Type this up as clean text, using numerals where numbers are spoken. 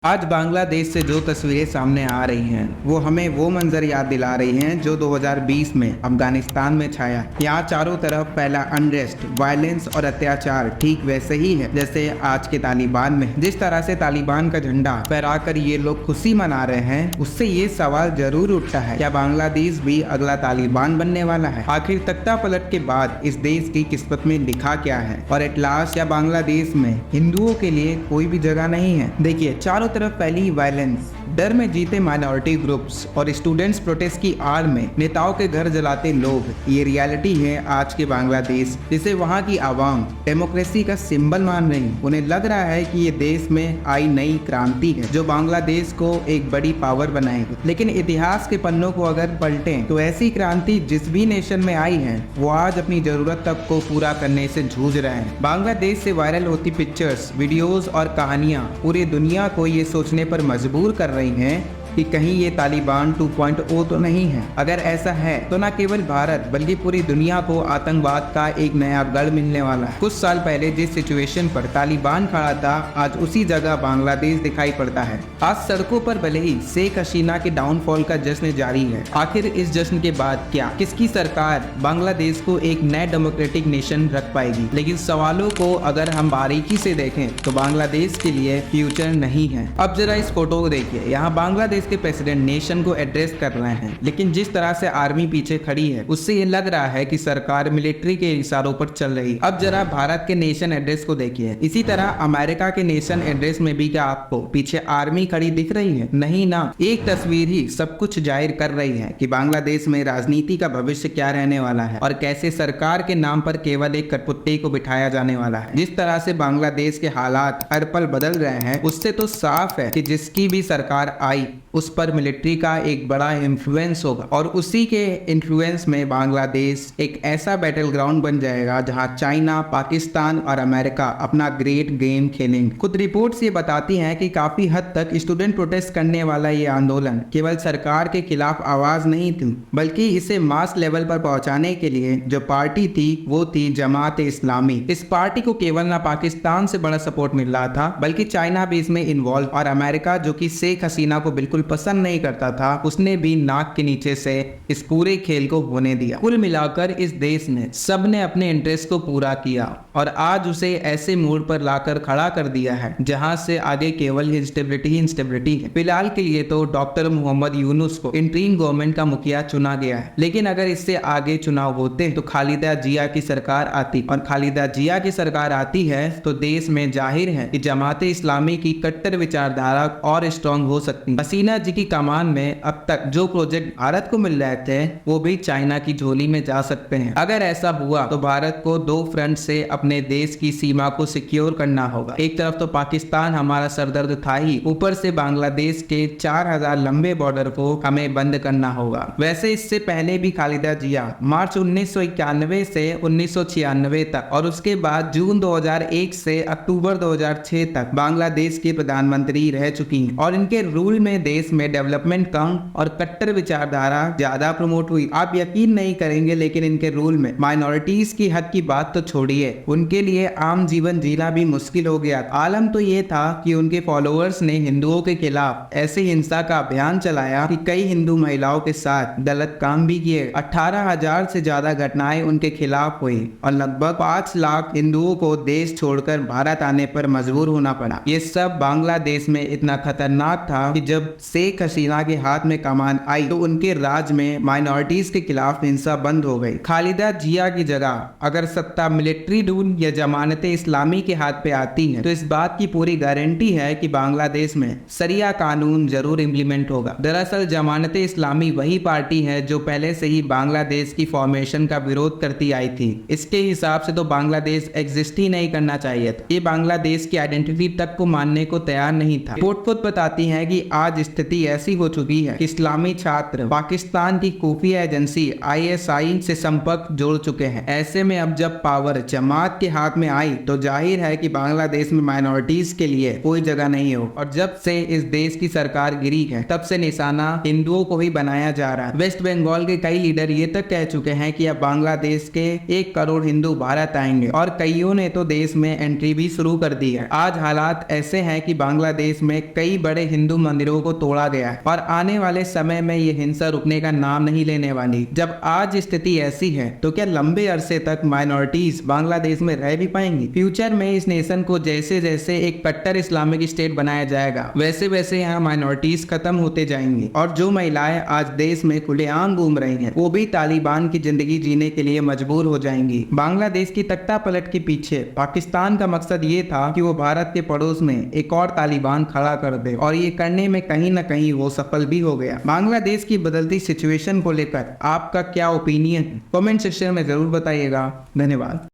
आज बांग्लादेश से जो तस्वीरें सामने आ रही हैं वो हमें वो मंजर याद दिला रही हैं जो 2020 में अफगानिस्तान में छाया। यहाँ चारों तरफ फैला अनरेस्ट, वायलेंस और अत्याचार ठीक वैसे ही है जैसे आज के तालिबान में। जिस तरह से तालिबान का झंडा फहराकर ये लोग खुशी मना रहे हैं, उससे ये सवाल जरूर उठता है, क्या बांग्लादेश भी अगला तालिबान बनने वाला है? आखिर तख्ता पलट के बाद इस देश की किस्मत में लिखा क्या है? और एट लास्ट क्या बांग्लादेश में हिंदुओं के लिए कोई भी जगह नहीं है? देखिए, चारों तरफ फैली वायलेंस, डर में जीते माइनॉरिटी ग्रुप्स और स्टूडेंट्स प्रोटेस्ट की आड़ में नेताओं के घर जलाते लोग, ये रियलिटी है आज के बांग्लादेश, जिसे वहां की आवाम डेमोक्रेसी का सिंबल मान रही। उन्हें लग रहा है कि ये देश में आई नई क्रांति है जो बांग्लादेश को एक बड़ी पावर बनाएगी। लेकिन इतिहास के पन्नों को अगर पलटें तो ऐसी क्रांति जिस भी नेशन में आई है वो आज अपनी जरूरत तक को पूरा करने से जूझ रहे हैं। बांग्लादेश से वायरल होती पिक्चर्स, वीडियोस और कहानियां पूरी दुनिया को ये सोचने पर मजबूर कर रही हैं कि कहीं ये तालिबान 2.0 तो नहीं है। अगर ऐसा है तो न केवल भारत बल्कि पूरी दुनिया को आतंकवाद का एक नया गढ़ मिलने वाला है। कुछ साल पहले जिस सिचुएशन पर तालिबान खड़ा था, आज उसी जगह बांग्लादेश दिखाई पड़ता है। आज सड़कों पर भले ही शेख हसीना के डाउनफॉल का जश्न जारी है, आखिर इस जश्न के बाद क्या किसकी सरकार बांग्लादेश को एक नए डेमोक्रेटिक नेशन रख पाएगी? लेकिन सवालों को अगर हम बारीकी से देखें तो बांग्लादेश के लिए फ्यूचर नहीं है। अब जरा इस फोटो को देखिए, यहाँ बांग्लादेश के प्रेसिडेंट नेशन को एड्रेस कर रहे हैं, लेकिन जिस तरह से आर्मी पीछे खड़ी है उससे ये लग रहा है कि सरकार मिलिट्री के इशारों पर चल रही। अब जरा भारत के नेशन एड्रेस को देखिए, इसी तरह अमेरिका के नेशन एड्रेस में भी क्या आपको पीछे आर्मी खड़ी दिख रही है? नहीं ना। एक तस्वीर ही सब कुछ जाहिर कर रही है कि बांग्लादेश में राजनीति का भविष्य क्या रहने वाला है और कैसे सरकार के नाम पर केवल एक कठपुतली को बिठाया जाने वाला है। जिस तरह से बांग्लादेश के हालात हर पल बदल रहे हैं, उससे तो साफ है कि जिसकी भी सरकार आई उस पर मिलिट्री का एक बड़ा इन्फ्लुएंस होगा और उसी के इन्फ्लुएंस में बांग्लादेश एक ऐसा बैटल ग्राउंड बन जाएगा जहां चाइना, पाकिस्तान और अमेरिका अपना ग्रेट गेम खेलेंगे। खुद रिपोर्ट्स ये बताती हैं कि काफी हद तक स्टूडेंट प्रोटेस्ट करने वाला ये आंदोलन केवल सरकार के खिलाफ आवाज नहीं थी, बल्कि इसे मास लेवल पर पहुंचाने के लिए जो पार्टी थी वो थी जमात इस्लामी। इस पार्टी को केवल ना पाकिस्तान से बड़ा सपोर्ट मिल रहा था बल्कि चाइना भी इसमें इन्वॉल्व, और अमेरिका जो कि शेख हसीना को बिल्कुल पसंद नहीं करता था, उसने भी नाक के नीचे से इस पूरे खेल को होने दिया। कुल मिलाकर इस देश में सबने अपने इंटरेस्ट को पूरा किया और आज उसे ऐसे मोड़ पर लाकर खड़ा कर दिया है जहां से आगे केवल इंस्टेबिलिटी ही इंस्टेबिलिटी है। फिलहाल के लिए तो डॉक्टर मोहम्मद यूनुस को इंटरिम गवर्नमेंट का मुखिया चुना गया है, लेकिन अगर इससे आगे चुनाव होते तो खालिदा जिया की सरकार आती, और खालिदा जिया की सरकार आती है तो देश में जाहिर है कि जमाते इस्लामी की कट्टर विचारधारा और स्ट्रॉन्ग हो सकती। हसीना जी की कमान में अब तक जो प्रोजेक्ट भारत को मिल रहे थे वो भी चाइना की झोली में जा सकते हैं। अगर ऐसा हुआ तो भारत को दो फ्रंट से अपने देश की सीमा को सिक्योर करना होगा। एक तरफ तो पाकिस्तान हमारा सरदर्द था ही, ऊपर से बांग्लादेश के 4000 लंबे बॉर्डर को हमें बंद करना होगा। वैसे इससे पहले भी खालिदा जिया मार्च 1991 से 1996 तक और उसके बाद जून 2001 से अक्टूबर 2006 तक बांग्लादेश के प्रधानमंत्री रह चुकी हैं और इनके रूल में देश में डेवलपमेंट कम और कट्टर विचारधारा ज्यादा प्रमोट हुई। आप यकीन नहीं करेंगे, लेकिन इनके रूल में माइनॉरिटीज की हक की बात तो छोड़िए, उनके लिए आम जीवन जीना भी मुश्किल हो गया। आलम तो ये था कि उनके फॉलोअर्स ने हिंदुओं के खिलाफ ऐसे हिंसा का अभियान चलाया कि कई हिंदू महिलाओं के साथ गलत काम भी किए। 18,000 से ज्यादा घटनाएं उनके खिलाफ हुई और लगभग 5 लाख हिंदुओं को देश छोड़कर भारत आने पर मजबूर होना पड़ा। ये सब बांग्लादेश में इतना खतरनाक था कि जब शेख हसीना के हाथ में कमान आई तो उनके राज में माइनॉरिटीज के खिलाफ हिंसा बंद हो गई। खालिदा जिया की जगह अगर सत्ता मिलिट्री रूल या जमानते इस्लामी के हाथ पे आती है तो इस बात की पूरी गारंटी है कि बांग्लादेश में शरिया कानून जरूर इम्प्लीमेंट होगा। दरअसल जमानते इस्लामी वही पार्टी है जो पहले से ही बांग्लादेश की फॉर्मेशन का विरोध करती आई थी। इसके हिसाब से तो बांग्लादेश एग्जिस्ट ही नहीं करना चाहिए था। ये बांग्लादेश की आइडेंटिटी तक को मानने को तैयार नहीं था। रिपोर्ट खुद बताती है कि आज स्थिति ऐसी हो चुकी है कि इस्लामी छात्र पाकिस्तान की खुफिया एजेंसी ISI से संपर्क जोड़ चुके हैं। ऐसे में अब जब पावर जमात के हाथ में आई तो जाहिर है कि बांग्लादेश में माइनॉरिटीज के लिए कोई जगह नहीं हो। और जब से इस देश की सरकार गिरी है तब से निशाना हिंदुओं को ही बनाया जा रहा है। वेस्ट बंगाल के कई लीडर ये तक कह चुके हैं कि अब बांग्लादेश के 1 करोड़ हिंदू भारत आएंगे और कईयों ने तो देश में एंट्री भी शुरू कर दी है। आज हालात ऐसे हैं कि बांग्लादेश में कई बड़े हिंदू मंदिरों को तोड़ा गया है और आने वाले समय में ये हिंसा रुकने का नाम नहीं लेने वाली। जब आज स्थिति ऐसी है तो क्या लंबे अरसे तक माइनॉरिटीज बांग्लादेश में रह भी पाएंगी? फ्यूचर में इस नेशन को जैसे जैसे एक कट्टर इस्लामिक स्टेट बनाया जाएगा वैसे वैसे यहाँ माइनॉरिटीज खत्म होते जाएंगी और जो महिलाएं आज देश में खुलेआम घूम रही हैं वो भी तालिबान की जिंदगी जीने के लिए मजबूर हो जाएंगी। बांग्लादेश की तख्ता पलट के पीछे पाकिस्तान का मकसद ये था कि वो भारत के पड़ोस में एक और तालिबान खड़ा कर दे और ये करने में कहीं ना कहीं वो सफल भी हो गया। बांग्लादेश की बदलती सिचुएशन को लेकर आपका क्या ओपिनियन है? कमेंट सेक्शन में जरूर बताइएगा। धन्यवाद।